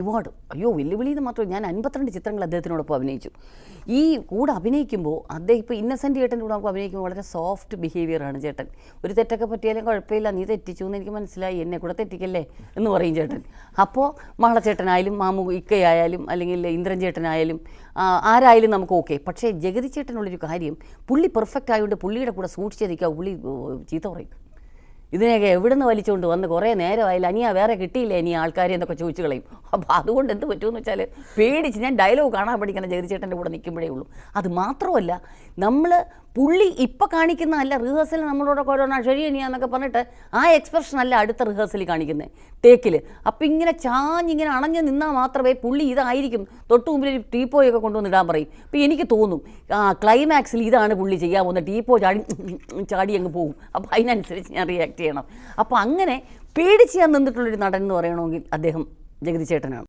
ഒരുപാട് അയ്യോ വെല്ലുവിളി എന്ന് മാത്രമേ ഞാൻ 52 ചിത്രങ്ങൾ അദ്ദേഹത്തിനോടൊപ്പം അഭിനയിച്ചു. ഈ കൂടെ അഭിനയിക്കുമ്പോൾ അദ്ദേഹം ഇപ്പോൾ ഇന്നസെൻ്റ് ചേട്ടൻ്റെ കൂടെ നമുക്ക് അഭിനയിക്കുമ്പോൾ വളരെ സോഫ്റ്റ് ബിഹേവിയറാണ് ചേട്ടൻ. ഒരു തെറ്റൊക്കെ പറ്റിയാലും കുഴപ്പമില്ല, നീ തെറ്റിച്ചു എന്ന് എനിക്ക് മനസ്സിലായി, എന്നെ കൂടെ തെറ്റിക്കല്ലേ എന്ന് പറയും ചേട്ടൻ. അപ്പോൾ മാളച്ചേട്ടനായാലും ഇക്കയായാലും അല്ലെങ്കിൽ ഇന്ദ്രൻ ചേട്ടനായാലും ആരായാലും നമുക്ക് ഓക്കെ. പക്ഷേ ജഗതി ചേട്ടനുള്ളൊരു കാര്യം, പുള്ളി പെർഫെക്റ്റ് ആയതുകൊണ്ട് പുള്ളിയുടെ കൂടെ സൂക്ഷിച്ച് നിൽക്കുക, പുള്ളി ചീത്ത പറയും. ഇതിനെയൊക്കെ എവിടെ നിന്ന് വലിച്ചുകൊണ്ട് വന്ന് കുറേ നേരമായില്ല, അനിയാ വേറെ കിട്ടിയില്ല ഇനി ആൾക്കാരെ എന്നൊക്കെ ചോദിച്ചു കളയും. അപ്പോൾ അതുകൊണ്ട് എന്ത് പറ്റുമെന്ന് വെച്ചാൽ പേടിച്ച് ഞാൻ ഡയലോഗ് കാണാൻ പഠിക്കണം ജഗതി ചേട്ടൻ്റെ കൂടെ നിൽക്കുമ്പോഴേ ഉള്ളൂ. അത് മാത്രമല്ല, നമ്മൾ പുള്ളി ഇപ്പം കാണിക്കുന്ന അല്ല റിഹേഴ്സൽ നമ്മളോട് കൊറോണ ശരി ഇനിയാന്നൊക്കെ പറഞ്ഞിട്ട് ആ എക്സ്പ്രഷൻ അല്ല അടുത്ത റിഹേഴ്സൽ കാണിക്കുന്നത് ടേക്കിൽ. അപ്പം ഇങ്ങനെ ചാഞ്ഞിങ്ങനെ അണഞ്ഞ് നിന്നാൽ മാത്രമേ പുള്ളി ഇതായിരിക്കും തൊട്ട് മുമ്പിൽ ഒരു ടീപ്പോയൊക്കെ കൊണ്ടുവന്ന് ഇടാൻ പറയും. അപ്പോൾ എനിക്ക് തോന്നും ക്ലൈമാക്സിൽ ഇതാണ് പുള്ളി ചെയ്യാൻ പോകുന്നത്, ടീപ്പോ ചാടി അങ്ങ് പോകും. അപ്പോൾ അതിനനുസരിച്ച് ഞാൻ റിയാക്ട് ചെയ്യണം. അപ്പോൾ അങ്ങനെ പേടിച്ച് ഞാൻ നിന്നിട്ടുള്ളൊരു നടൻ എന്ന് പറയണമെങ്കിൽ അദ്ദേഹം ജഗതി ചേട്ടനാണ്.